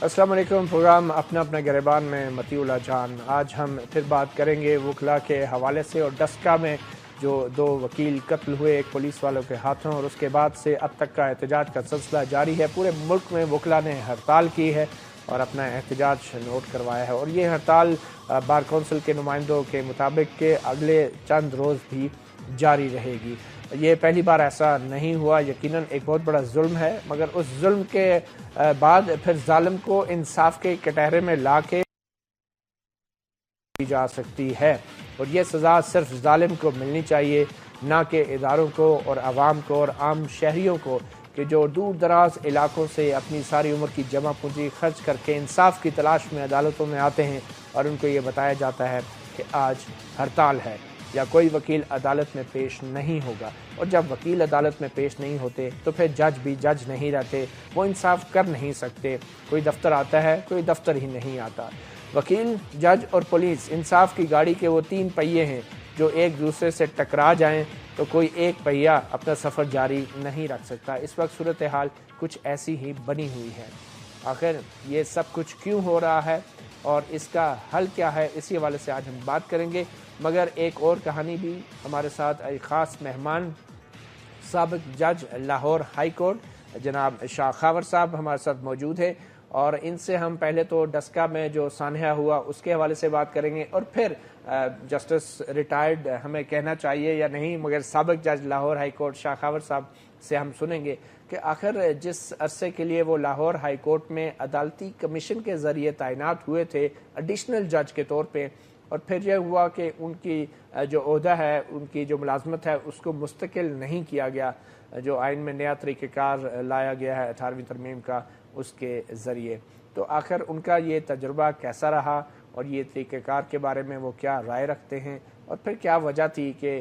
السلام علیکم. پروگرام اپنا اپنا گریبان میں متی اللہ جان. آج ہم پھر بات کریں گے وکلا کے حوالے سے اور ڈسکا میں جو 2 وکیل قتل ہوئے ایک پولیس والوں کے ہاتھوں، اور اس کے بعد سے اب تک کا احتجاج کا سلسلہ جاری ہے. پورے ملک میں وکلا نے ہڑتال کی ہے اور اپنا احتجاج نوٹ کروایا ہے، اور یہ ہڑتال بار کونسل کے نمائندوں کے مطابق کہ اگلے چند روز بھی جاری رہے گی. یہ پہلی بار ایسا نہیں ہوا، یقیناً ایک بہت بڑا ظلم ہے، مگر اس ظلم کے بعد پھر ظالم کو انصاف کے کٹہرے میں لا کے دی جا سکتی ہے، اور یہ سزا صرف ظالم کو ملنی چاہیے، نہ کہ اداروں کو اور عوام کو اور عام شہریوں کو، کہ جو دور دراز علاقوں سے اپنی ساری عمر کی جمع پونجی خرچ کر کے انصاف کی تلاش میں عدالتوں میں آتے ہیں اور ان کو یہ بتایا جاتا ہے کہ آج ہڑتال ہے یا کوئی وکیل عدالت میں پیش نہیں ہوگا. اور جب وکیل عدالت میں پیش نہیں ہوتے تو پھر جج بھی جج نہیں رہتے، وہ انصاف کر نہیں سکتے. کوئی دفتر آتا ہے، کوئی دفتر ہی نہیں آتا. وکیل، جج اور پولیس انصاف کی گاڑی کے وہ 3 پہیے ہیں جو ایک دوسرے سے ٹکرا جائیں تو کوئی ایک پہیہ اپنا سفر جاری نہیں رکھ سکتا. اس وقت صورتحال کچھ ایسی ہی بنی ہوئی ہے. آخر یہ سب کچھ کیوں ہو رہا ہے اور اس کا حل کیا ہے، اسی حوالے سے آج ہم بات کریں گے. مگر ایک اور کہانی بھی ہمارے ساتھ ایک خاص مہمان، سابق جج لاہور ہائی کورٹ جناب شاہ خاور صاحب ہمارے ساتھ موجود ہیں، اور ان سے ہم پہلے تو ڈسکا میں جو سانحہ ہوا اس کے حوالے سے بات کریں گے، اور پھر جسٹس ریٹائرڈ ہمیں کہنا چاہیے یا نہیں، مگر سابق جج لاہور ہائی کورٹ شاہ خاور صاحب سے ہم سنیں گے کہ آخر جس عرصے کے لیے وہ لاہور ہائی کورٹ میں عدالتی کمیشن کے ذریعے تعینات ہوئے تھے ایڈیشنل جج کے طور پہ، اور پھر یہ ہوا کہ ان کی جو عہدہ ہے، ان کی جو ملازمت ہے، اس کو مستقل نہیں کیا گیا، جو آئین میں نیا طریقہ کار لایا گیا ہے 18ویں ترمیم کا، اس کے ذریعے. تو آخر ان کا یہ تجربہ کیسا رہا اور یہ طریقہ کار کے بارے میں وہ کیا رائے رکھتے ہیں، اور پھر کیا وجہ تھی کہ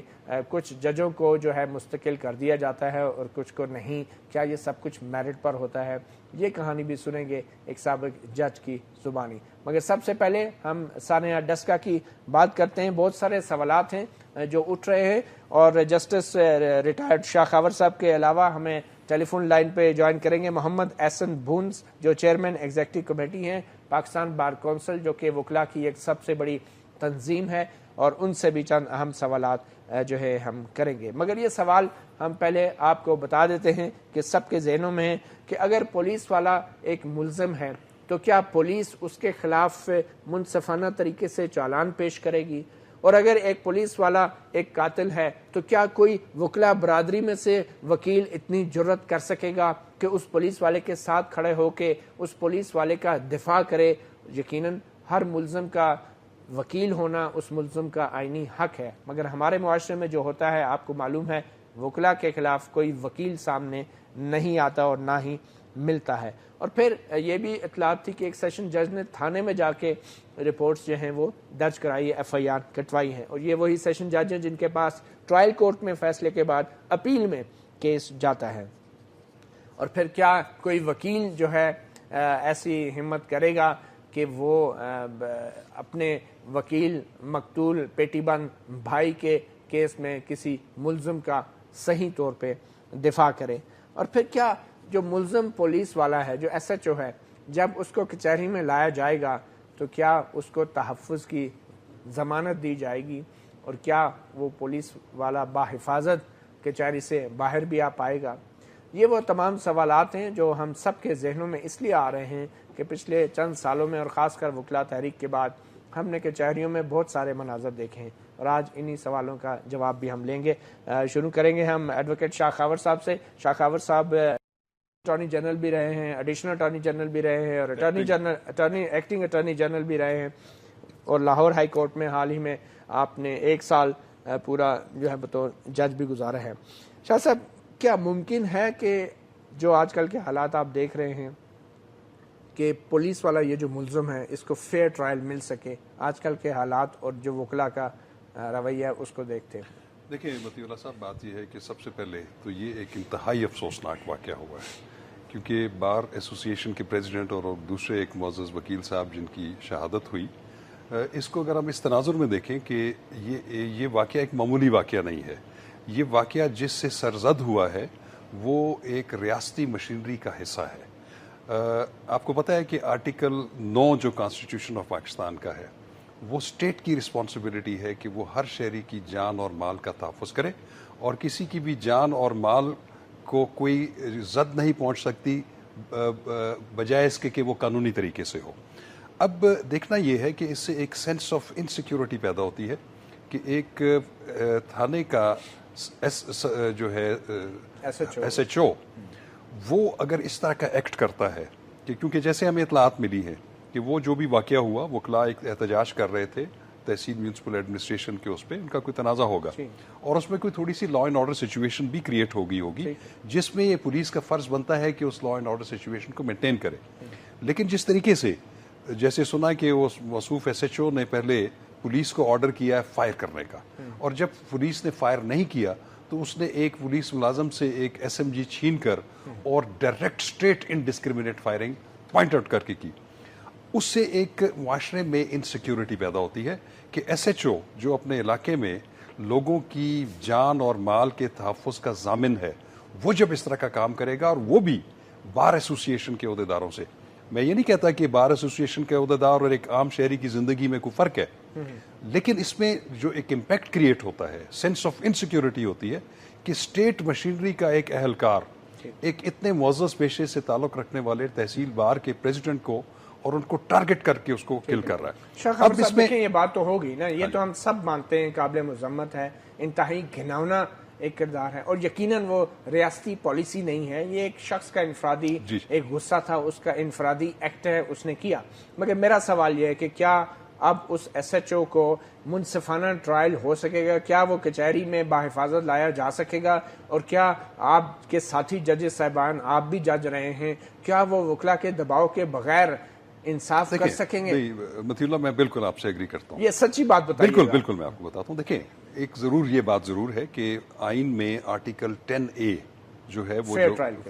کچھ ججوں کو جو ہے مستقل کر دیا جاتا ہے اور کچھ کو نہیں، کیا یہ سب کچھ میرٹ پر ہوتا ہے، یہ کہانی بھی سنیں گے ایک سابق جج کی زبانی. مگر سب سے پہلے ہم سانحہ ڈسکا کی بات کرتے ہیں. بہت سارے سوالات ہیں جو اٹھ رہے ہیں، اور جسٹس ریٹائرڈ شاہ خاور صاحب کے علاوہ ہمیں ٹیلی فون لائن پہ جوائن کریں گے محمد احسن بھونس، جو چیئرمین ایگزیکٹو کمیٹی ہیں پاکستان بار کونسل، جو کہ وکلا کی ایک سب سے بڑی تنظیم ہے، اور ان سے بھی چند اہم سوالات جو ہے ہم کریں گے. مگر یہ سوال ہم پہلے آپ کو بتا دیتے ہیں کہ سب کے ذہنوں میں ہے کہ اگر پولیس والا ایک ملزم ہے تو کیا پولیس اس کے خلاف منصفانہ طریقے سے چالان پیش کرے گی، اور اگر ایک پولیس والا ایک قاتل ہے تو کیا کوئی وکلا برادری میں سے وکیل اتنی جرت کر سکے گا کہ اس پولیس والے کے ساتھ کھڑے ہو کے اس پولیس والے کا دفاع کرے. یقیناً ہر ملزم کا وکیل ہونا اس ملزم کا آئینی حق ہے، مگر ہمارے معاشرے میں جو ہوتا ہے آپ کو معلوم ہے، وکلا کے خلاف کوئی وکیل سامنے نہیں آتا اور نہ ہی ملتا ہے. اور پھر یہ بھی اطلاعات تھی کہ ایک سیشن جج نے تھانے میں جا کے رپورٹس جو ہیں وہ درج کرائی، ایف آئی آر کٹوائی ہیں، اور یہ وہی سیشن جج ہیں جن کے پاس ٹرائل کورٹ میں فیصلے کے بعد اپیل میں کیس جاتا ہے. اور پھر کیا کوئی وکیل جو ہے ایسی ہمت کرے گا کہ وہ اپنے وکیل مقتول پیٹی بند بھائی کے کیس میں کسی ملزم کا صحیح طور پہ دفاع کرے. اور پھر کیا جو ملزم پولیس والا ہے، جو ایس ایچ او ہے، جب اس کو کچہری میں لایا جائے گا تو کیا اس کو تحفظ کی ضمانت دی جائے گی، اور کیا وہ پولیس والا باحفاظت کچہری سے باہر بھی آ پائے گا. یہ وہ تمام سوالات ہیں جو ہم سب کے ذہنوں میں اس لیے آ رہے ہیں کہ پچھلے چند سالوں میں اور خاص کر وکلا تحریک کے بعد ہم نے کچہریوں میں بہت سارے مناظر دیکھے ہیں، اور آج انہی سوالوں کا جواب بھی ہم لیں گے. شروع کریں گے ہم ایڈوکیٹ شاہ خاور صاحب سے. شاہ خاور صاحب اٹارنی جنرل بھی رہے ہیں، ایڈیشنل اٹارنی جنرل بھی رہے ہیں، اور ایکٹنگ اٹارنی جنرل بھی رہے ہیں، اور لاہور ہائی کورٹ میں حال ہی میں آپ نے 1 سال پورا جو ہے بطور جج بھی گزارا ہے. شاہ صاحب، کیا ممکن ہے کہ جو آج کل کے حالات آپ دیکھ رہے ہیں کہ پولیس والا یہ جو ملزم ہے اس کو فیئر ٹرائل مل سکے، آج کل کے حالات اور جو وکلا کا رویہ اس کو دیکھتے ہیں؟ دیکھیں متی اللہ صاحب، بات یہ ہے کہ سب سے پہلے تو یہ ایک انتہائی افسوسناک واقعہ ہوا ہے، کیونکہ بار ایسوسی ایشن کے پریزیڈنٹ اور دوسرے ایک معزز وکیل صاحب جن کی شہادت ہوئی، اس کو اگر ہم اس تناظر میں دیکھیں کہ یہ واقعہ ایک معمولی واقعہ نہیں ہے. یہ واقعہ جس سے سرزد ہوا ہے وہ ایک ریاستی مشینری کا حصہ ہے. آپ کو پتہ ہے کہ آرٹیکل 9 جو کانسٹیٹیوشن آف پاکستان کا ہے وہ اسٹیٹ کی رسپانسبلٹی ہے کہ وہ ہر شہری کی جان اور مال کا تحفظ کرے اور کسی کی بھی جان اور مال کو کوئی زد نہیں پہنچ سکتی بجائے اس کے کہ وہ قانونی طریقے سے ہو. اب دیکھنا یہ ہے کہ اس سے ایک سینس آف انسیکیورٹی پیدا ہوتی ہے کہ ایک تھانے کا جو ہے ایس ایچ او وہ اگر اس طرح کا ایکٹ کرتا ہے کہ کیونکہ جیسے ہمیں اطلاعات ملی ہے کہ وہ جو بھی واقعہ ہوا وکلاء ایک احتجاج کر رہے تھے تحصیل میونسپل ایڈمنسٹریشن کے اس پہ ان کا کوئی تنازع ہوگا اور اس میں کوئی تھوڑی سی لا اینڈ آرڈر سچویشن بھی کریٹ ہوگی جس میں یہ پولیس کا فرض بنتا ہے کہ اس لا اینڈ آرڈر سچویشن کو مینٹین کرے. لیکن جس طریقے سے جیسے سنا کہ اس موصوف ایس ایچ او نے پہلے پولیس کو آرڈر کیا ہے فائر کرنے کا اور جب پولیس نے فائر نہیں کیا تو اس نے ایک پولیس ملازم سے ایک ایس ایم جی چھین کر اور direct straight indiscriminate firing point out کر کے کی. اس سے ایک معاشرے میں انسیکیورٹی پیدا ہوتی ہے کہ ایس ایچ او جو اپنے علاقے میں لوگوں کی جان اور مال کے تحفظ کا ضامن ہے وہ جب اس طرح کا کام کرے گا اور وہ بھی بار ایسوسیشن کے عہدیداروں سے. میں یہ نہیں کہتا کہ بار ایسوسیشن کے عہدیدار اور ایک عام شہری کی زندگی میں کوئی فرق ہے لیکن اس میں جو ایک امپیکٹ کریٹ ہوتا ہے سینس آف انسیکیورٹی ہوتی ہے کہ اسٹیٹ مشینری کا ایک اہلکار ایک اتنے معزز پیشے سے تعلق رکھنے والے تحصیل بار کے پریزیڈنٹ کو اور ان کو ٹارگٹ کر کے اس کو کل کر رہا ہے. اب اس میں یہ بات تو ہوگی نا, یہ تو ہم سب مانتے ہیں قابل مذمت ہے, انتہائی گھناؤنا ایک کردار ہے اور یقیناً وہ ریاستی پالیسی نہیں ہے, یہ ایک شخص کا انفرادی ایک غصہ تھا, اس کا انفرادی ایکٹ ہے, اس نے کیا. مگر میرا سوال یہ ہے کہ کیا اب اس ایس ایچ او کو منصفانہ ٹرائل ہو سکے گا, کیا وہ کچہری میں باحفاظت لایا جا سکے گا, اور کیا آپ کے ساتھی ججز صاحبان, آپ بھی جج رہے ہیں, کیا وہ وکلا کے دباؤ کے بغیر انصاف کر سکیں گے؟ متی اللہ میں بالکل آپ سے ایگری کرتا ہوں, یہ سچی بات بتائیے. بالکل میں آپ کو بتاتا ہوں. دیکھیں ایک یہ بات ضرور ہے کہ آئین میں آرٹیکل 10A جو ہے وہ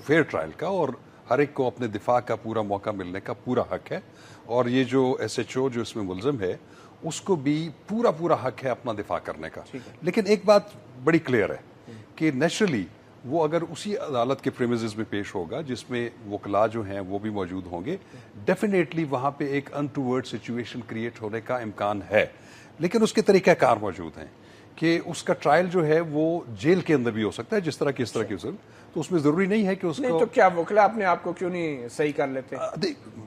فیئر ٹرائل کا اور ہر ایک کو اپنے دفاع کا پورا موقع ملنے کا پورا حق ہے, اور یہ جو ایس ایچ او جو اس میں ملزم ہے اس کو بھی پورا حق ہے اپنا دفاع کرنے کا. لیکن ایک بات بڑی کلیئر ہے کہ نیچرلی وہ اگر اسی عدالت کے پریمیزز میں پیش ہوگا جس میں وکلاء جو ہیں وہ بھی موجود ہوں گے, ڈیفینیٹلی وہاں پہ ایک انٹوورڈ سچویشن کریٹ ہونے کا امکان ہے. لیکن اس کے طریقہ کار موجود ہیں کہ اس کا ٹرائل جو ہے وہ جیل کے اندر بھی ہو سکتا ہے جس طرح کی تو اس میں ضروری نہیں ہے کہ اس کو. تو کیا وکلاء اپنے آپ کو کیوں نہیں صحیح کر لیتے؟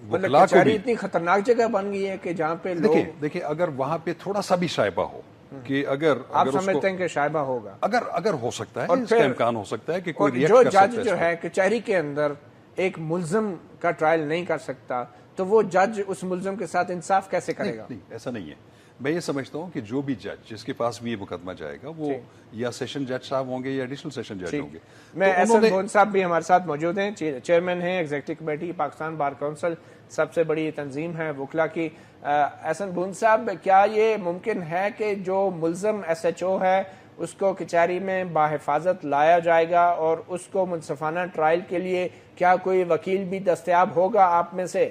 وکلاء کو بھی اتنی خطرناک جگہ بن گئی ہے کہ جہاں پہ دیکھیں اگر وہاں پہ تھوڑا سا بھی شائبہ ہو کہ اگر آپ سمجھتے ہیں کہ شائبہ ہوگا, اگر ہو سکتا ہے, اس کا امکان ہو سکتا ہے کہ کوئی جو جج جو ہے کچہری کے اندر ایک ملزم کا ٹرائل نہیں کر سکتا تو وہ جج اس ملزم کے ساتھ انصاف کیسے کرے گا؟ نہیں, ایسا نہیں ہے. میں یہ سمجھتا ہوں کہ جو بھی جج جس کے پاس بھی یہ مقدمہ جائے گا وہ یا سیشن جج صاحب ہوں گے یا ایڈیشنل سیشن جج ہوں گے. میں احسن بون صاحب بھی ہمارے ساتھ موجود ہیں, چیئرمین ہیں executive committee Pakistan bar council, سب سے بڑی تنظیم ہے وکلاء کی. احسن بون صاحب, کیا یہ ممکن ہے کہ جو ملزم ایس ایچ او ہے اس کو کچہری میں باحفاظت لایا جائے گا اور اس کو منصفانہ ٹرائل کے لیے کیا کوئی وکیل بھی دستیاب ہوگا آپ میں سے؟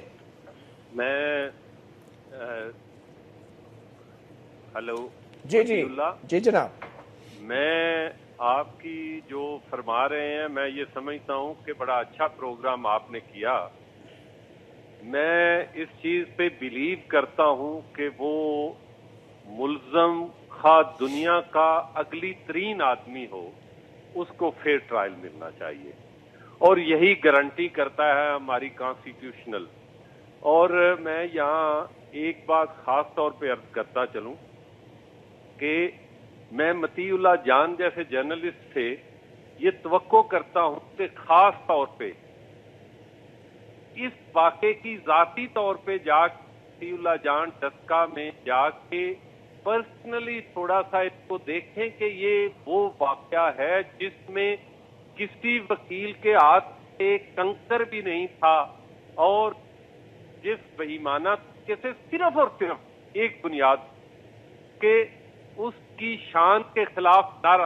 میں ہلو جی جناب, میں آپ کی جو فرما رہے ہیں میں یہ سمجھتا ہوں کہ بڑا اچھا پروگرام آپ نے کیا. میں اس چیز پہ بیلیو کرتا ہوں کہ وہ ملزم خواہ دنیا کا اگلی ترین آدمی ہو اس کو فیئر ٹرائل ملنا چاہیے, اور یہی گارنٹی کرتا ہے ہماری کانسٹیٹیوشنل. اور میں یہاں ایک بات خاص طور پہ عرض کرتا چلوں کہ میں متی اللہ جان جیسے جرنلسٹ سے یہ توقع کرتا ہوں کہ خاص طور پہ اس واقعے کی ذاتی طور پہ جا متی اللہ جان ڈسکا میں جا کے پرسنلی تھوڑا سا اس کو دیکھیں کہ یہ وہ واقعہ ہے جس میں کسی وکیل کے ہاتھ ایک کنکر بھی نہیں تھا اور جس بہیمانہ کے سے صرف اور صرف ایک بنیاد کہ اس کی شان کے خلاف نعرہ.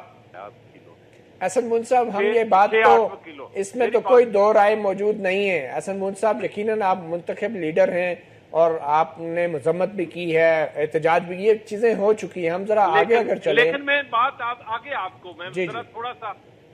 احسن بون صاحب, ہم یہ بات تو اس میں تو کوئی دو رائے موجود نہیں ہے. احسن بون صاحب, یقیناً آپ منتخب لیڈر ہیں اور آپ نے مذمت بھی کی ہے, احتجاج بھی, یہ چیزیں ہو چکی ہیں. ہم ذرا آگے اگر چلیں. لیکن میں بات آگے آپ کو میں ذرا تھوڑا سا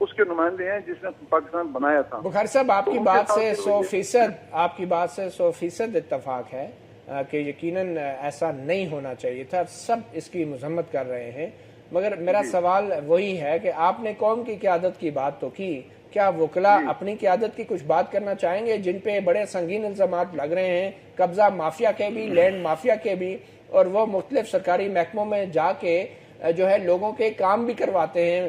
اس کے نمائندے ہیں جس نے پاکستان بنایا تھا. بخاری صاحب آپ کی بات سے 100% اتفاق ہے کہ یقیناً ایسا نہیں ہونا چاہیے تھا، سب اس کی مذمت کر رہے ہیں، مگر میرا سوال وہی ہے کہ آپ نے قوم کی قیادت کی بات تو کی، کیا وکلاء اپنی قیادت کی کچھ بات کرنا چاہیں گے جن پہ بڑے سنگین الزامات لگ رہے ہیں، قبضہ مافیا کے بھی، لینڈ مافیا کے بھی، اور وہ مختلف سرکاری محکموں میں جا کے جو ہے لوگوں کے کام بھی کرواتے ہیں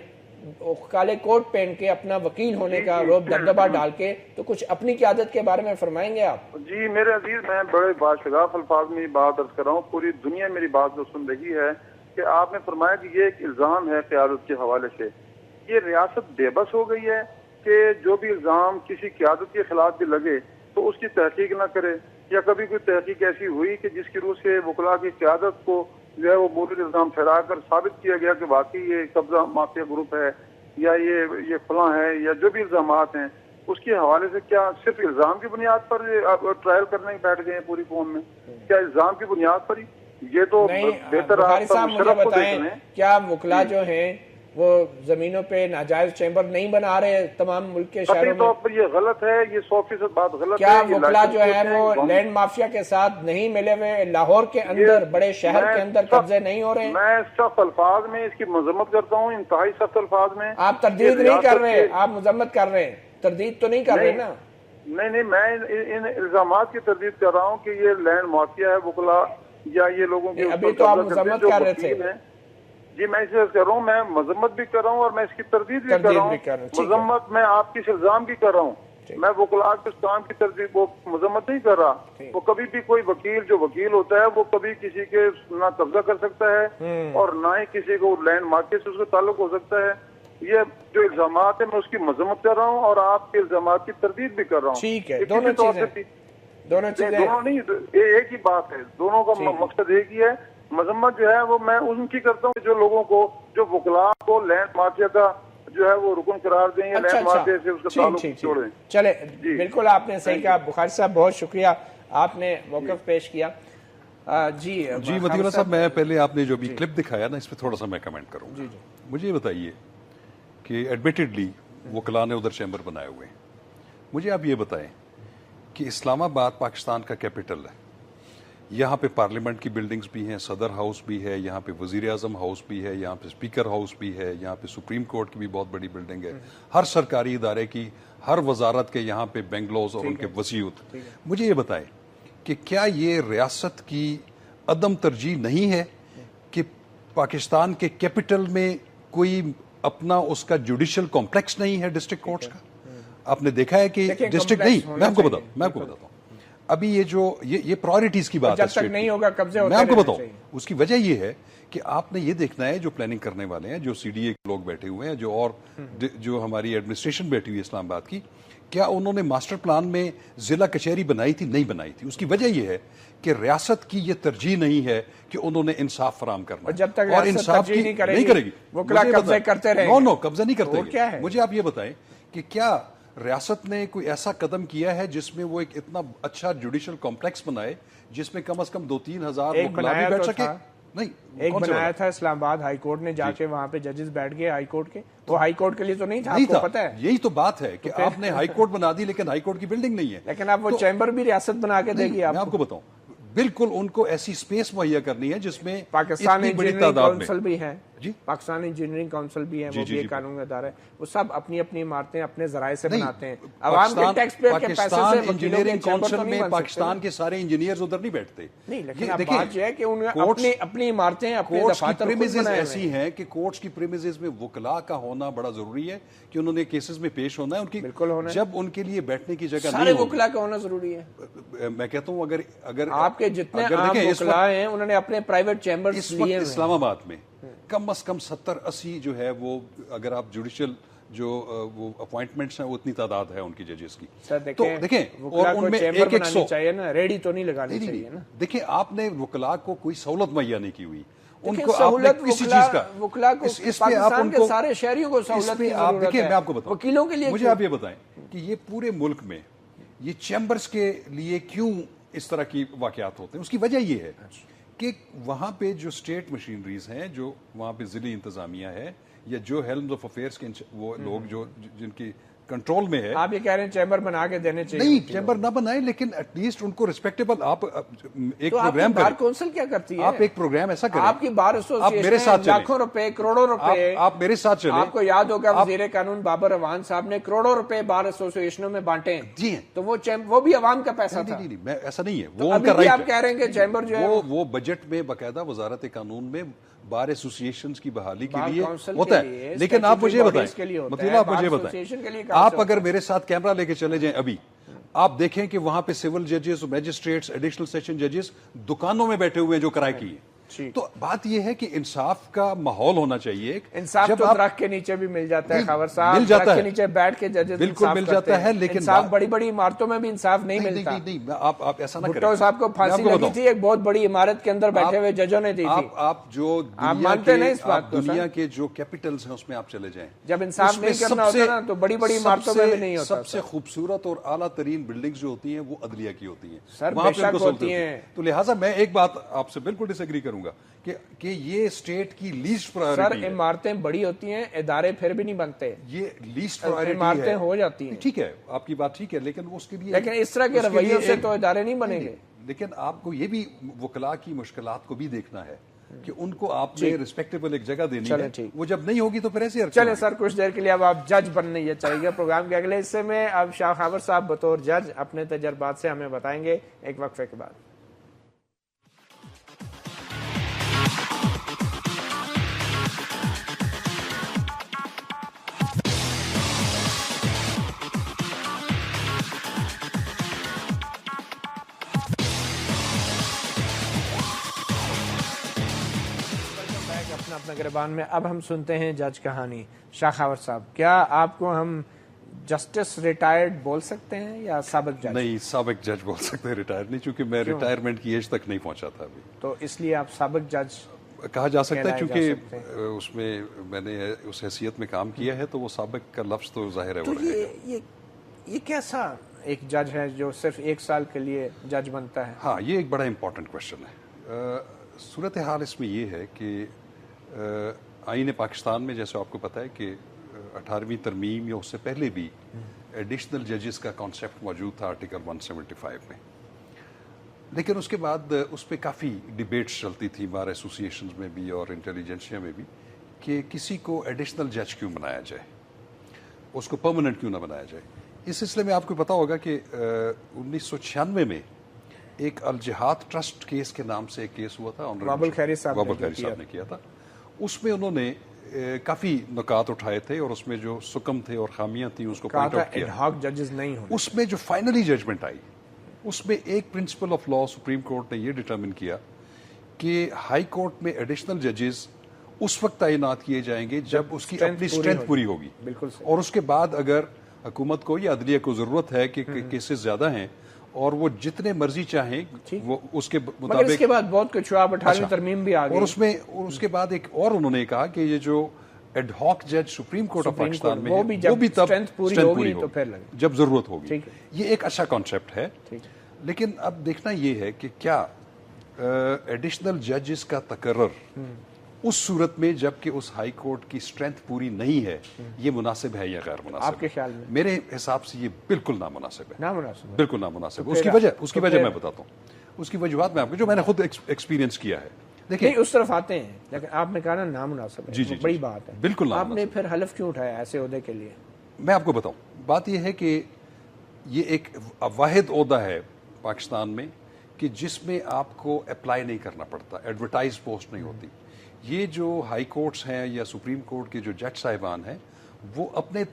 کالے کوٹ پہن کے، اپنا وکیل ہونے کا روب دبدبہ ڈال کے، تو کچھ اپنی قیادت کے بارے میں فرمائیں گے آپ؟ جی میرے عزیز، میں بڑے باشگاف الفاظ میں یہ بات عرض کر رہا ہوں، پوری دنیا میری بات کو سن رہی ہے کہ آپ نے فرمایا کہ یہ ایک الزام ہے قیادت کے حوالے سے. یہ ریاست بے بس ہو گئی ہے کہ جو بھی الزام کسی قیادت کے خلاف بھی لگے تو اس کی تحقیق نہ کرے، یا کبھی کوئی تحقیق ایسی ہوئی کہ جس کی روح سے وکلاء کی قیادت کو جو ہے وہ مورد الزام ٹھہرا کر ثابت کیا گیا کہ واقعی یہ قبضہ مافیا گروپ ہے یا یہ فلاں ہے، یا جو بھی الزامات ہیں اس کے حوالے سے کیا صرف الزام کی بنیاد پر ٹرائل کرنے بیٹھ گئے ہیں پوری قوم میں؟ کیا الزام کی بنیاد پر ہی؟ یہ تو بہتر بخاری صاحب مجھے بتائیں، کیا وکلاء جو ہیں وہ زمینوں پہ ناجائز چیمبر نہیں بنا رہے تمام ملک کے شہروں میں؟ طور پر یہ غلط ہے، یہ 100% بات غلط ہے. کیا وکلاء جو ہے وہ لینڈ مافیا کے ساتھ نہیں ملے ہوئے، لاہور کے اندر بڑے شہر کے اندر قبضے نہیں ہو رہے؟ میں سخت الفاظ میں اس کی مذمت کرتا ہوں، انتہائی سخت الفاظ میں. آپ تردید نہیں کر رہے، آپ مذمت کر رہے ہیں، تردید تو نہیں کر رہے نا؟ نہیں، میں ان الزامات کی تردید کر رہا ہوں کہ یہ لینڈ مافیا ہے وکلاء یا یہ لوگوں کی. ابھی تو آپ مذمت کر رہے تھے. جی میں اسے کر رہا ہوں، میں مذمت بھی کر رہا ہوں اور میں اس کی تردید بھی کر رہا ہوں. مذمت میں آپ کی الزام بھی کر رہا ہوں، میں وکلاء کے کام کی تردید وہ مذمت نہیں کر رہا. وہ کبھی بھی کوئی وکیل جو وکیل ہوتا ہے وہ کبھی کسی کے نہ قبضہ کر سکتا ہے اور نہ ہی کسی کو لینڈ مارکیٹ سے اس کا تعلق ہو سکتا ہے. یہ جو الزامات ہیں میں اس کی مذمت کر رہا ہوں اور آپ کے الزامات کی تردید بھی کر رہا ہوں. ٹھیک ہے، دونوں نہیں، ایک ہی بات ہے، دونوں کا مقصد ایک ہی ہے. مذمت جو ہے وہ میں ان کی کرتا ہوں جو لوگوں کو، جو وکلاء کو لینڈ مافیا کا جو ہے وہ رکن قرار دیں یا لینڈ مافیا سے اس کا تعلق چھوڑیں. چلے بالکل آپ نے صحیح کہا بخاری صاحب، بہت شکریہ، آپ نے موقف پیش کیا. جی مطیع اللہ صاحب، میں پہلے آپ نے جو بھی کلپ دکھایا نا اس پہ تھوڑا سا میں کمنٹ کروں. مجھے یہ بتائیے کہ ایڈمیٹڈلی وکلاء نے ادھر چیمبر بنائے ہوئے ہیں، مجھے آپ یہ بتائیں کہ اسلام آباد پاکستان کا کیپٹل ہے، یہاں پہ پارلیمنٹ کی بلڈنگز بھی ہیں، صدر ہاؤس بھی ہے، یہاں پہ وزیر اعظم ہاؤس بھی ہے، یہاں پہ اسپیکر ہاؤس بھی ہے، یہاں پہ سپریم کورٹ کی بھی بہت بڑی بلڈنگ ہے، ہر سرکاری ادارے کی، ہر وزارت کے یہاں پہ بنگلوز اور ان کے وسیعت. مجھے یہ بتائیں کہ کیا یہ ریاست کی عدم ترجیح نہیں ہے کہ پاکستان کے کیپٹل میں کوئی اپنا اس کا جوڈیشل کمپلیکس نہیں ہے ڈسٹرکٹ کورٹس کا؟ آپ نے دیکھا ہے کہ ڈسٹرکٹ نہیں، میں آپ کو بتاتا ہوں ابھی یہ جو یہ پرائورٹیز کی بات ہے، جب تک نہیں ہوگا قبضے ہوتے میں آپ کو بتاؤں اس کی وجہ یہ ہے کہ آپ نے یہ دیکھنا ہے جو پلاننگ کرنے والے ہیں، جو سی ڈی اے کے لوگ بیٹھے ہوئے ہیں، جو ہماری ایڈمنسٹریشن بیٹھی ہوئی ہے اسلام آباد کی، کیا انہوں نے ماسٹر پلان میں ضلع کچہری بنائی تھی؟ نہیں بنائی تھی. اس کی وجہ یہ ہے کہ ریاست کی یہ ترجیح نہیں ہے کہ انہوں نے انصاف فراہم کرنا ہے، جب تک اور انصاف نہیں کرے گی وکلاء قبضے کرتے رہیں گے. نو قبضہ نہیں کرتے گے. مجھے آپ یہ بتائیں کہ کیا ریاست نے کوئی ایسا قدم کیا ہے جس میں وہ ایک اتنا اچھا جوڈیشل کمپلیکس بنائے جس میں کم از کم 2-3 ہزار وکلاء بھی بیٹھ سکے؟ نہیں، ایک بنایا تھا اسلام آباد ہائی کورٹ نے جا کے، وہاں پہ ججز بیٹھ گئے ہائی کورٹ کے، وہ ہائی کورٹ کے لیے تو نہیں تھا، آپ کو پتا ہے. یہی تو بات ہے کہ آپ نے ہائی کورٹ بنا دی لیکن ہائی کورٹ کی بلڈنگ نہیں ہے. لیکن آپ وہ چیمبر بھی ریاست بنا کے دے گی. میں آپ کو بتاؤں بالکل ان کو ایسی سپیس مہیا کرنی ہے جس میں پاکستان انجینئرنگ کونسل بھی ہے، جی پاکستان انجینئرنگ کونسل بھی ہے، وہ بھی ایک قانون ادارہ ہے، وہ سب اپنی اپنی عمارتیں اپنے ذرائع سے بناتے ہیں. عوام کے ٹیکس پیئر کے پیسے سے انجینئرنگ کونسل میں پاکستان کے سارے انجینئرز ادھر نہیں بیٹھتے. نہیں، لیکن اب بات یہ ہے کہ اپنی عمارتیں، اپنے دفاتر ایسی ہیں کہ کورٹس کی پریمیزز میں وکلاء کا ہونا بڑا ضروری ہے کہ انہوں نے کیسز میں پیش ہونا ہے، ان کی بالکل ہونا ہے. جب ان کے لیے بیٹھنے کی جگہ سارے وکلاء کا ہونا ضروری ہے. میں کہتا ہوں اگر آپ کے جتنے عام وکلاء ہیں انہوں نے اپنے پرائیویٹ چیمبرز لیے ہیں. اسلام آباد میں کم از کم 70-80 جو ہے وہ، اگر آپ جوڈیشل جو وہ اپوائنٹمنٹس ہیں وہ اتنی تعداد ہے ان کی ججز کی، تو دیکھیں اور ان میں ایک 100 چاہیے نا، ریڈی تو نہیں لگانی چاہیے نا. دیکھیں آپ نے وکلاء کو کوئی سہولت مہیا نہیں کی ہوئی، ان کو آپ نے کسی چیز کا، وکلاء کو پاکستان کے سارے شہریوں کو سہولت کی ضرورت ہے. دیکھیں میں آپ کو بتاؤں وکیلوں کے لیے، مجھے آپ یہ بتائیں کہ یہ پورے ملک میں یہ چیمبرز کے لیے کیوں اس طرح کی واقعات ہوتے ہیں؟ اس کی وجہ یہ ہے کہ وہاں پہ جو اسٹیٹ مشینریز ہیں، جو وہاں پہ ضلعی انتظامیہ ہے یا جو ہیلمز آف افیئرس کے وہ لوگ جو جن کی کنٹرول میں ہے. آپ یہ کہہ رہے ہیں چیمبر بنا کے دینے چاہیے؟ نہیں چیمبر نہ بنائیں لیکن ایٹ لیسٹ ان کو ریسپیکٹیبل آپ ایک تو پروگرام بار کریں. کونسل کیا کرتی ہے؟ آپ ایک پروگرام ایسا کریں. آپ کی بار ایسوسیشن لاکھوں روپے کروڑوں روپے آپ میرے ساتھ چلیں. آپ کو یاد ہوگا وزیر قانون بابر اعوان صاحب نے کروڑوں روپے بار ایسوسیشنوں میں بانٹے ہیں. جی تو وہ بھی عوام کا پیسہ تھا. نہیں میں ایسا نہیں ہے, وہ ان کا رائٹ ہے. آپ کہہ رہے ہیں کہ چیمبر جو ہے وہ بجٹ میں باقاعدہ وزارت قانون میں بار ایسوسیشنز کی بحالی کے لیے ہوتا ہے. لیکن آپ مجھے بتائیں مطلب آپ مجھے بتائیں, آپ اگر میرے ساتھ کیمرہ لے کے چلے جائیں ابھی, آپ دیکھیں کہ وہاں پہ سول ججز, میجسٹریٹس, ایڈیشنل سیشن ججز دکانوں میں بیٹھے ہوئے ہیں جو کرائے کی ہیں. تو بات یہ ہے کہ انصاف کا ماحول ہونا چاہیے. انصاف تو درخت کے نیچے بھی مل جاتا ہے خاور صاحب, مل جاتا ہے, کے نیچے بیٹھ کے ججز بالکل مل جاتا ہے, لیکن انصاف بڑی بڑی عمارتوں میں بھی انصاف نہیں ملتا. نہیں آپ ایسا نہ کریں. بھٹو صاحب کو پھانسی لگی تھی ایک بہت بڑی عمارت کے اندر بیٹھے ہوئے ججوں نے دی تھی. آپ جو مانتے نہیں اس بات کو؟ دنیا کے جو کیپٹلز ہیں اس میں آپ چلے جائیں, جب انصاف نہیں کرنا ہوتا نا تو بڑی بڑی عمارتوں میں بھی نہیں ہوتا. سب سے خوبصورت اور اعلیٰ ترین بلڈنگز جو ہوتی ہیں وہ عدلیہ کی ہوتی ہیں, سر وہاں بے شک ہوتی ہیں. تو لہٰذا میں ایک بات آپ سے بالکل ڈس ایگری کروں گا کہ یہ اسٹیٹ کی لیسٹ پرائیورٹی ہے. سر عمارتیں بڑی ہوتی ہیں, ادارے پھر بھی نہیں بنتے. یہ لیسٹ پرائیورٹی ہے. عمارتیں ہو جاتی ہیں, ٹھیک ہے, آپ کی بات ٹھیک ہے, لیکن اس کے لیے لیکن اس طرح کے رویوں سے تو ادارے نہیں بنیں گے. لیکن آپ کو یہ بھی وکلاء کی مشکلات کو بھی دیکھنا ہے کہ ان کو آپ نے ریسپیکٹیبل ایک جگہ دینی ہے. وہ جب نہیں ہوگی تو پھر ایسے چلیں سر کچھ دیر کے لیے اب آپ جج بننے یہ چاہیے. پروگرام کے اگلے حصے میں اب شاہ خاور صاحب بطور جج اپنے تجربات سے ہمیں بتائیں گے ایک وقفے کے بعد. اپنا گربان میں اب ہم سنتے ہیں جج کہانی. شاہ خاور صاحب, کیا آپ کو ہم جسٹس ریٹائرڈ بول سکتے ہیں یا سابق جج؟ نہیں, سابق جج بول سکتے ہیں, ریٹائر نہیں, چونکہ میں ریٹائرمنٹ کی ایج تک نہیں پہنچا تھا ابھی. تو اس لیے آپ سابق جج کہا جا سکتا ہے, کیونکہ اس میں میں نے اس حیثیت میں کام کیا ہے, تو وہ سابق کا لفظ تو ظاہر ہے. تو یہ کیسا ایک جج ہے جو صرف 1 سال کے لیے جج بنتا ہے؟ ہاں, یہ ایک بڑا امپورٹنٹ کوشچن ہے. صورتحال اس میں یہ ہے کہ آئین پاکستان میں جیسے آپ کو پتہ ہے کہ 18ویں ترمیم یا اس سے پہلے بھی ایڈیشنل ججز کا کانسیپٹ موجود تھا آرٹیکل 175 میں, لیکن اس کے بعد اس پہ کافی ڈیبیٹس چلتی تھی بار ایسوسیشنز میں بھی اور انٹیلیجنسیا میں بھی کہ کسی کو ایڈیشنل جج کیوں بنایا جائے, اس کو پرماننٹ کیوں نہ بنایا جائے. اس سلسلے میں آپ کو پتا ہوگا کہ 1996 میں ایک الجہاد ٹرسٹ کیس کے نام سے ایک کیس ہوا تھا, بابل خیری صاحب نے کیا تھا. اس میں انہوں نے کافی نکات اٹھائے تھے اور اس میں جو سکم تھے اور خامیاں تھیں اس کو پوائنٹ آؤٹ کیا. ججز نہیں ہونے. اس میں جو فائنلی ججمنٹ آئی اس میں ایک principle of law supreme court نے یہ ڈٹرمن کیا کہ ہائی کورٹ میں ایڈیشنل ججز اس وقت تعینات کیے جائیں گے جب اس کی اپنی اسٹرینتھ پوری ہوگی, اور اس کے بعد اگر حکومت کو یا عدلیہ کو ضرورت ہے کہ کیسز زیادہ ہیں اور وہ جتنے مرضی چاہیں وہ اس کے مطابق. مگر اس کے بعد بہت کچھ ہوا, 18ویں ترمیم بھی آ گئی, اور اس کے بعد ایک اور انہوں نے کہا کہ یہ جو ایڈ ہاک جج سپریم کورٹ آف پاکستان میں وہ بھی تب پوری ہوگی تو پھر جب ضرورت ہوگی. یہ ایک اچھا کانسیپٹ ہے, لیکن اب دیکھنا یہ ہے کہ کیا ایڈیشنل ججز کا تقرر اس صورت میں جب کہ اس ہائی کورٹ کی اسٹرینتھ پوری نہیں ہے یہ مناسب ہے یا غیر مناسب؟ آپ کے خیال میں؟ میرے حساب سے یہ بالکل نامناسب ہے. نامناسب؟ بالکل نامناسب. اس کی وجہ میں بتاتا ہوں, اس کی وجوہات میں آپ کو جو میں نے خود ایکسپیرینس کیا ہے. دیکھیں اس طرف آتے ہیں, لیکن آپ نے کہا نا نامناسب ہے. جی بڑی بات ہے. بالکل آپ نے پھر حلف کیوں اٹھایا ایسے عہدے کے لیے؟ میں آپ کو بتاؤں, بات یہ ہے کہ یہ ایک واحد عہدہ ہے پاکستان میں کہ جس میں آپ کو اپلائی نہیں کرنا پڑتا, ایڈورٹائز پوسٹ نہیں ہوتی. یہ جو ہائی کورٹس ہیں یا سپریم کورٹ کے جو جج صاحبان ہیں وہ اپنے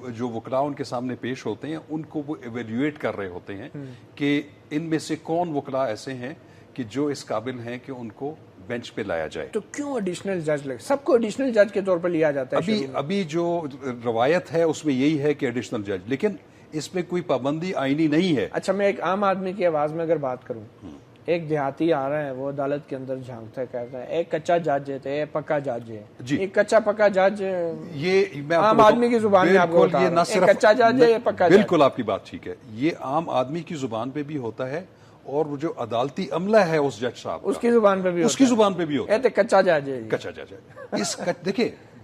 جو وکلاء ان کے سامنے پیش ہوتے ہیں ان کو وہ ایویلیویٹ کر رہے ہوتے ہیں کہ ان میں سے کون وکلاء ایسے ہیں کہ جو اس قابل ہیں کہ ان کو بینچ پہ لایا جائے. تو کیوں ایڈیشنل جج لگے؟ سب کو ایڈیشنل جج کے طور پر لیا جاتا ہے. ابھی جو روایت ہے اس میں یہی ہے کہ ایڈیشنل جج, لیکن اس میں کوئی پابندی آئینی نہیں ہے. اچھا, میں ایک عام آدمی کی آواز میں اگر بات کروں, ایک دیہاتی آ رہا ہے, وہ عدالت کے اندر جھانکتا ہے, کہتا ہے ایک کچا جج ہے ایک پکا جج ہے. ایک کچا پکا جج یہ عام آدمی کی زبان میں آپ کو بتا رہا ہوں, ایک کچا جج ہے ایک پکا جج. بالکل آپ کی بات ٹھیک ہے, یہ عام آدمی کی زبان پہ بھی ہوتا ہے اور وہ جو عدالتی عملہ ہے اس جج صاحب اس کی زبان پہ بھی اس کی زبان پہ بھی ہوتا ہے. کچا جج ہے, کچا جج ہے. دیکھیں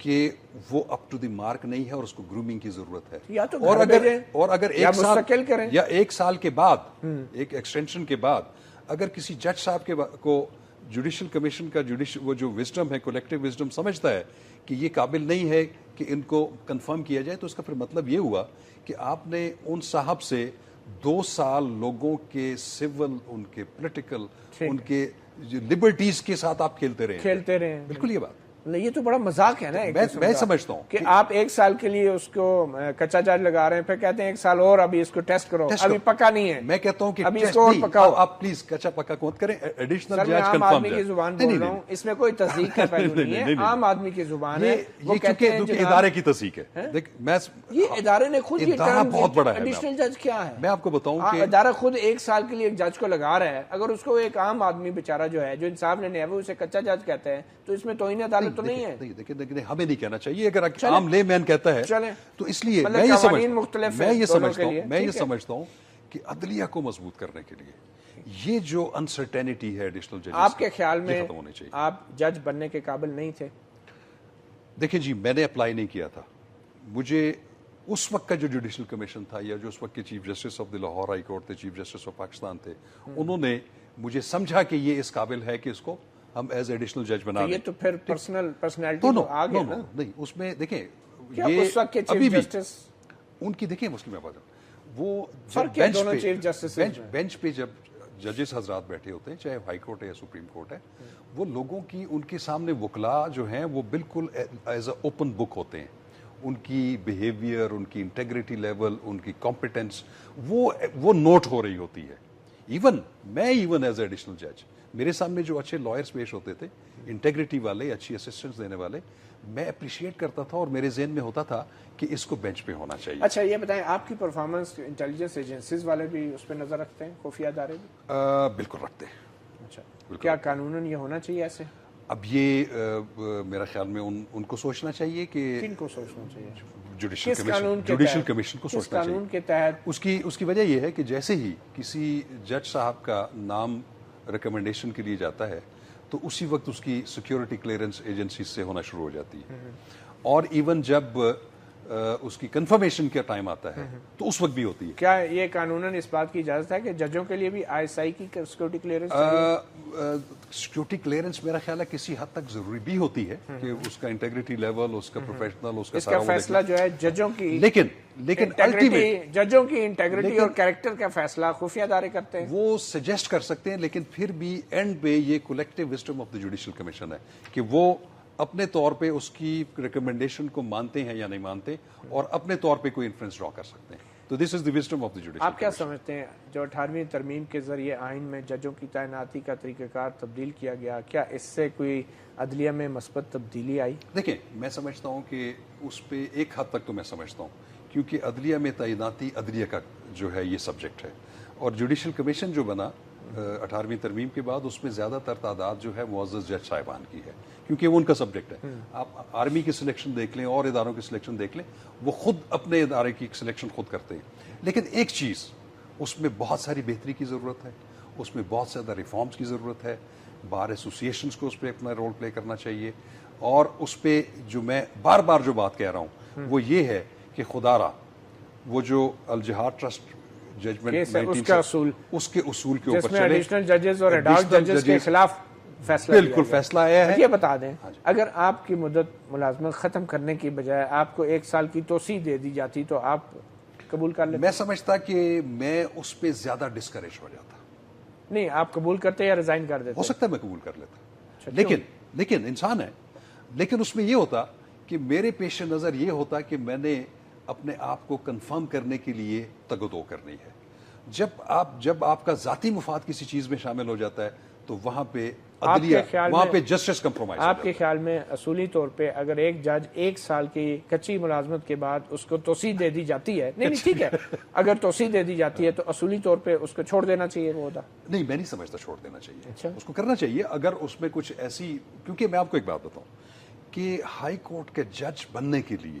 کہ وہ اپ ٹو دی مارک نہیں ہے اور اس کو گرومنگ کی ضرورت ہے. یا تو اور اگر ایک سال کے بعد ایک ایکسٹینشن کے بعد اگر کسی جج صاحب کو جوڈیشل کمیشن کا وہ جو وزڈم ہے, کولیکٹیو وزڈم سمجھتا ہے کہ یہ قابل نہیں ہے کہ ان کو کنفرم کیا جائے, تو اس کا پھر مطلب یہ ہوا کہ آپ نے ان صاحب سے 2 سال لوگوں کے سول, ان کے پولیٹیکل, ان کے لبرٹیز کے ساتھ آپ کھیلتے رہے. بالکل یہ بات نہیں, یہ تو بڑا مذاق ہے نا. میں سمجھتا ہوں کہ آپ 1 سال کے لیے اس کو کچا چارج لگا رہے ہیں, پھر کہتے ہیں 1 سال اور ابھی اس کو ٹیسٹ کرو, ابھی پکا نہیں ہے. میں کہتا ہوں کہ ابھی اس کو اور پکاؤ. آپ پلیز کچا پکا مت کریں, ایڈیشنل جج عام کنفرم آدمی کی زبان بول رہا ہوں, اس میں کوئی تصدیق کا پہلو نہیں ہے, عام آدمی کی زبان ہے. یہ کیونکہ ادارے کی تصدیق ہے. یہ ادارے نے خود یہ بہت بڑا ہے. ایڈیشنل جج کیا ہے, میں آپ کو بتاؤں کہ ادارہ خود 1 سال کے لیے ایک جج کو لگا رہا ہے. اگر اس کو ایک عام آدمی بیچارہ جو ہے, جو انصاف لینے ہے, وہ اسے کچا جج کہتے ہیں, تو اس میں توہین عدالت تو نہیں ہے. دیکھیں ہمیں نہیں کہنا چاہیے. اگر عام لے مین کہتا ہے تو اس لیے میں یہ سمجھتا ہوں کہ عدلیہ کو مضبوط کرنے کے لیے یہ جو انسرٹینٹی ہے ایڈیشنل ججز, آپ کے خیال میں آپ جج بننے کے قابل نہیں تھے؟ دیکھیں جی, میں نے اپلائی نہیں کیا تھا. مجھے اس وقت کا جو جوڈیشل کمیشن تھا, یا جو اس وقت کے chief justice of the Lahore high court تھے, چیف جسٹس آف پاکستان تھے, انہوں نے مجھے سمجھا کہ یہ اس قابل ہے کہ اس کو ہم ایز ایڈیشنل جج بنا دیں. یہ تو پھر پرسنالٹی تو آ گیا نا. نہیں, اس میں دیکھیں یہ اس وقت کے چیف جسٹس ان کی دیکھیں مسلم آباد, وہ بینچ پہ جب ججز حضرات بیٹھے ہوتے ہیں, چاہے ہائی کورٹ ہے یا سپریم کورٹ ہے, وہ لوگوں کی ان کے سامنے وکلا جو ہیں وہ بالکل ایز اے اوپن بک ہوتے ہیں. ان کی بیہیویئر, ان کی انٹیگریٹی لیول, ان کی کمپیٹنس وہ نوٹ ہو رہی ہوتی ہے. ایون ایز ایڈیشنل جج میرے سامنے جو اچھے لائرز پیش ہوتے تھے, انٹیگریٹی والے, اچھی اسسٹنس دینے والے, میں اپریشیٹ کرتا تھا اور میرے ذہن میں ہوتا تھا کہ اس کو بینچ پہ ہونا چاہیے. اچھا یہ بتائیں, آپ کی پرفارمنس انٹیلیجنس ایجنسیز والے بھی اس پہ نظر رکھتے ہیں, خفیہ ادارے بھی؟ بالکل رکھتے ہیں. اچھا, کیا قانوناً یہ ہونا چاہیے ایسے؟ اب یہ میرا خیال میں ان کو سوچنا چاہیے کہ کن کو سوچنا چاہیے؟ جوڈیشل کمیشن کو سوچنا قانون کے تحت. اس کی وجہ یہ ہے کہ جیسے ہی کسی جج صاحب کا نام ریکمنڈیشن کے لیے جاتا ہے تو اسی وقت اس کی سیکیورٹی کلیئرنس ایجنسی سے ہونا شروع ہو جاتی ہے, اور ایون جب اس کی کنفرمیشن کا ٹائم آتا ہے تو اس وقت بھی ہوتی ہے. کیا یہ قانوناً اس بات کی اجازت ہے کہ ججوں کے لیے بھی ISI کی سیکورٹی کلیئرنس؟ سیکورٹی کلیئرنس میرا خیال ہے کسی حد تک ضروری بھی ہوتی ہے کہ اس کا انٹیگریٹی لیول, اس کا پروفیشنل, اس کا فیصلہ جو ہے ججوں کی, لیکن ججوں کی انٹیگریٹی اور کیریکٹر کا فیصلہ خفیہ ادارے کرتے ہیں. وہ سجیسٹ کر سکتے ہیں, لیکن پھر بھی اینڈ پہ یہ collective wisdom of the judicial commission ہے کہ وہ اپنے طور پہ اس کی ریکمنڈیشن کو مانتے ہیں یا نہیں مانتے, اور اپنے طور پہ کوئی انفلوئنس ڈرا کر سکتے ہیں. تو دس از دی وزڈم آف دی جوڈیشل. آپ کیا سمجھتے ہیں جو 18ویں ترمیم کے ذریعے آئین میں ججوں کی تعیناتی کا طریقہ کار تبدیل کیا گیا, کیا اس سے کوئی عدلیہ میں مثبت تبدیلی آئی؟ دیکھیں, میں سمجھتا ہوں کہ اس پہ ایک حد تک تو میں سمجھتا ہوں, کیونکہ عدلیہ میں تعیناتی عدلیہ کا جو ہے یہ سبجیکٹ ہے, اور جوڈیشل کمیشن جو بنا 18ویں ترمیم کے بعد اس میں زیادہ تر تعداد جو ہے معزز جج صاحبان کی ہے, کیونکہ وہ ان کا سبجیکٹ ہے. آپ آرمی کی سلیکشن دیکھ لیں اور اداروں کی سلیکشن دیکھ لیں, وہ خود اپنے ادارے کی سلیکشن خود کرتے ہیں. لیکن ایک چیز, اس میں بہت ساری بہتری کی ضرورت ہے, اس میں بہت زیادہ ریفارمز کی ضرورت ہے. بار ایسوسیشنز کو اس پہ اپنا رول پلے کرنا چاہیے, اور اس پہ جو میں بار بار جو بات کہہ رہا ہوں وہ یہ ہے کہ خدا را وہ جو الجہاد ٹرسٹ ججمنٹ اس کے اصول کے اوپر چلے, ایڈیشنل ججز اور ایڈالٹ ججز کے خلاف فیصلہ بالکل فیصلہ آیا ہے. یہ بتا دیں, اگر آپ کی مدت ملازمت ختم کرنے کی بجائے آپ کو 1 سال کی توسیع دے دی جاتی تو آپ قبول کر لیتے؟ میں سمجھتا کہ میں اس پہ زیادہ ڈسکریج ہو جاتا. نہیں, آپ قبول کرتے یا ریزائن کر دیتے؟ ہو سکتا ہے میں قبول کر لیتا, لیکن انسان ہے. لیکن اس میں یہ ہوتا کہ میرے پیش نظر یہ ہوتا کہ میں نے اپنے آپ کو کنفرم کرنے کے لیے تگدو کرنی ہے. جب آپ کا ذاتی مفاد کسی چیز میں شامل ہو جاتا ہے تو وہاں پہ عدلیہ, وہاں پہ جسٹس کمپرومائز. آپ کے خیال میں اصولی طور پہ اگر ایک جج 1 سال کی کچی ملازمت کے بعد اس کو توسیع دے دی جاتی ہے, نہیں ٹھیک ہے, اگر توسیع دے دی جاتی ہے تو اصولی طور پہ اس کو چھوڑ دینا چاہیے وہ عہدہ؟ نہیں, میں نہیں سمجھتا چھوڑ دینا چاہیے. اس کو کرنا چاہیے اگر اس میں کچھ ایسی, کیونکہ میں آپ کو ایک بات بتاؤں کہ ہائی کورٹ کے جج بننے کے لیے